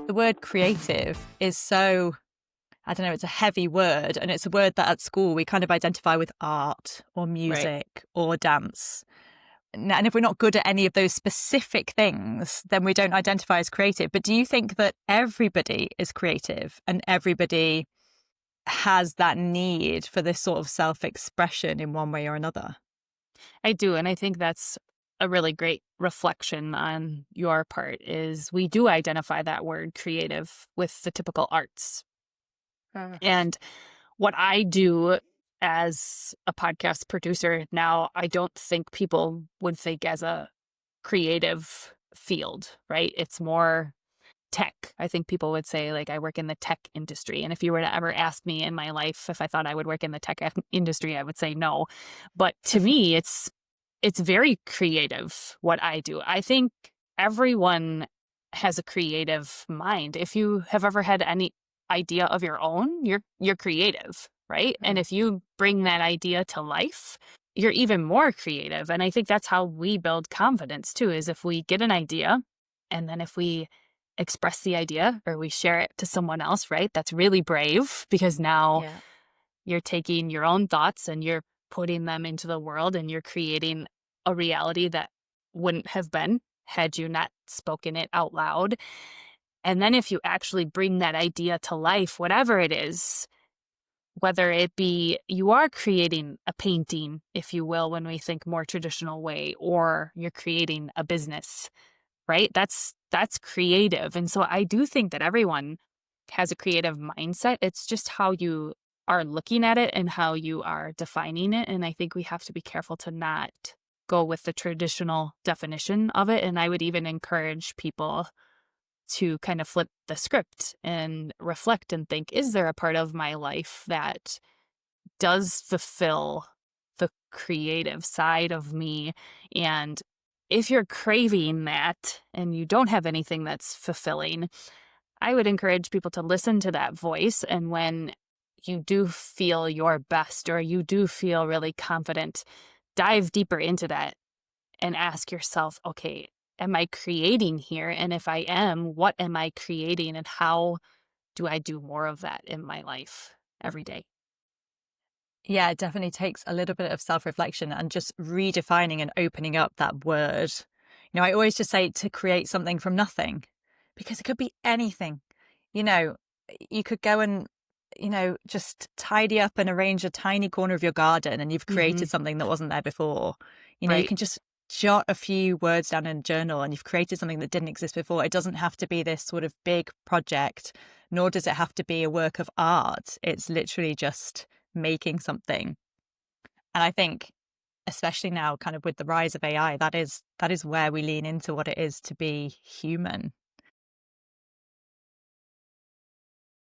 The word creative is so, I don't know, it's a heavy word, and it's a word that at school we kind of identify with art or music or dance. And if we're not good at any of those specific things, then we don't identify as creative. But do you think that everybody is creative and everybody has that need for this sort of self-expression in one way or another? I do. And I think that's a really great reflection on your part is we do identify that word creative with the typical arts. And what I do as a podcast producer now, I don't think people would think as a creative field, right? It's more tech. I think people would say, like, I work in the tech industry. And if you were to ever ask me in my life if I thought I would work in the tech industry, I would say no. But to me, it's very creative what I do. I think everyone has a creative mind. If you have ever had any idea of your own, you're creative, right? And if you bring that idea to life, you're even more creative. And I think that's how we build confidence too, is if we get an idea and then if we express the idea or we share it to someone else, right? That's really brave because now you're taking your own thoughts and you're putting them into the world and you're creating a reality that wouldn't have been had you not spoken it out loud. And then if you actually bring that idea to life, whatever it is, whether it be you are creating a painting, if you will, when we think more traditional way, or you're creating a business, right? That's creative. And so I do think that everyone has a creative mindset. It's just how you are looking at it and how you are defining it. And I think we have to be careful to not go with the traditional definition of it. And I would even encourage people to kind of flip the script and reflect and think, is there a part of my life that does fulfill the creative side of me? And if you're craving that and you don't have anything that's fulfilling, I would encourage people to listen to that voice. And when you do feel your best or you do feel really confident, dive deeper into that and ask yourself, okay, am I creating here? And if I am, what am I creating? And how do I do more of that in my life every day? Yeah, it definitely takes a little bit of self-reflection and just redefining and opening up that word. You know, I always just say to create something from nothing, because it could be anything. You know, you could go and, just tidy up and arrange a tiny corner of your garden and you've created something that wasn't there before. You know, you can just jot a few words down in a journal and you've created something that didn't exist before. It doesn't have to be this sort of big project, nor does it have to be a work of art. It's literally just making something. And I think, especially now, kind of with the rise of AI, that is where we lean into what it is to be human.